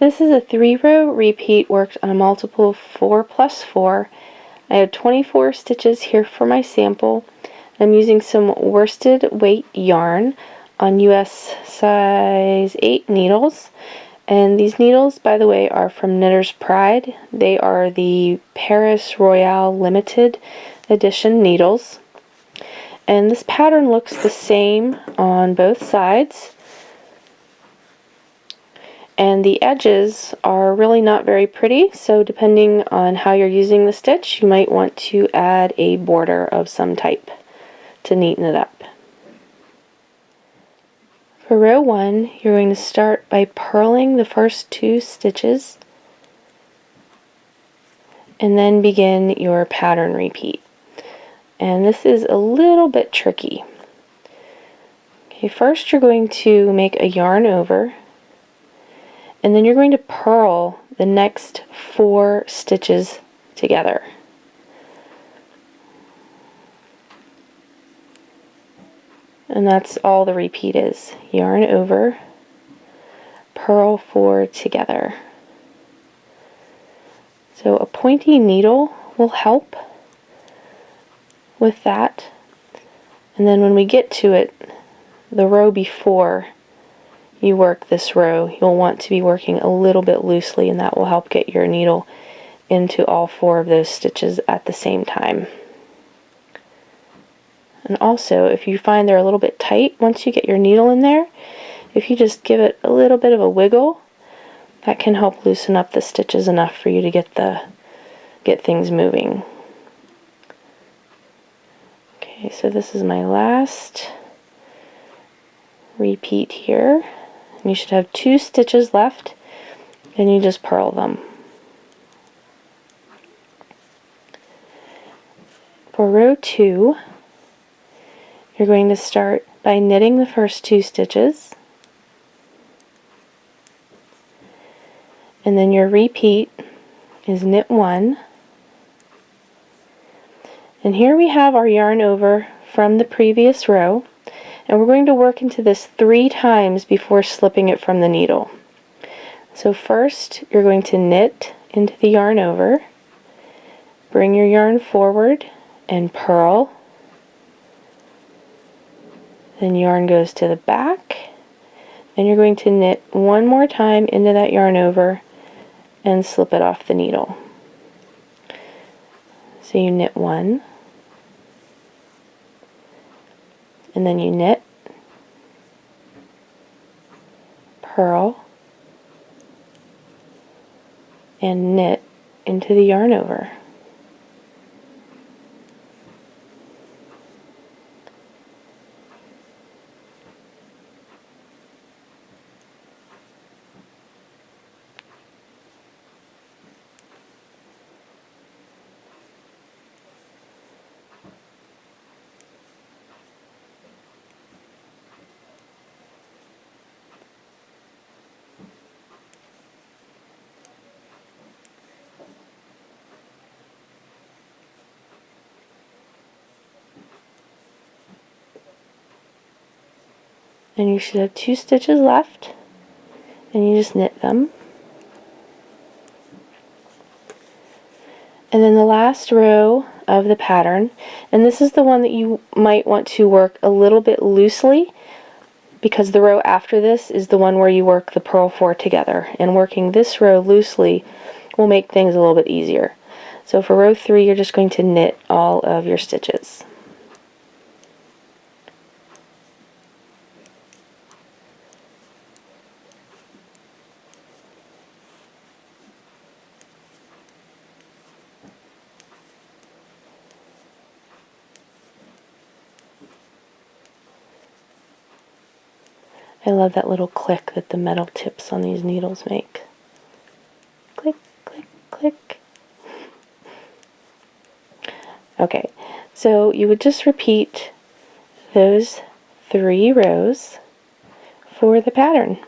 This is a 3-row repeat worked on a multiple of 4 plus 4. I have 24 stitches here for my sample. I'm using some worsted weight yarn on US size 8 needles. And these needles, by the way, are from Knitter's Pride. They are the Paris Royale Limited Edition needles. And this pattern looks the same on both sides. And the edges are really not very pretty, so depending on how you're using the stitch, you might want to add a border of some type to neaten it up. For row 1, you're going to start by purling the first 2 stitches and then begin your pattern repeat. And this is a little bit tricky. Okay, first you're going to make a yarn over, and then you're going to purl the next 4 stitches together. And that's all the repeat is. Yarn over, purl 4 together. So a pointy needle will help with that. And then when we get to it, the row before you work this row, you'll want to be working a little bit loosely, and that will help get your needle into all 4 of those stitches at the same time. And also, if you find they're a little bit tight once you get your needle in there, if you just give it a little bit of a wiggle, that can help loosen up the stitches enough for you to get things moving. Okay, so this is my last repeat here. You should have 2 stitches left, and you just purl them. For row 2, you're going to start by knitting the first 2 stitches, and then your repeat is knit 1. And here we have our yarn over from the previous row. And we're going to work into this 3 times before slipping it from the needle. So first, you're going to knit into the yarn over, bring your yarn forward and purl. Then yarn goes to the back. Then you're going to knit 1 more time into that yarn over and slip it off the needle. So you knit 1. And then you knit, purl, and knit into the yarn over. And you should have 2 stitches left, and you just knit them. And then the last row of the pattern, and this is the one that you might want to work a little bit loosely, because the row after this is the one where you work the purl 4 together, and working this row loosely will make things a little bit easier. So for row 3, you're just going to knit all of your stitches. I love that little click that the metal tips on these needles make. Click, click, click. Okay, so you would just repeat those 3 rows for the pattern.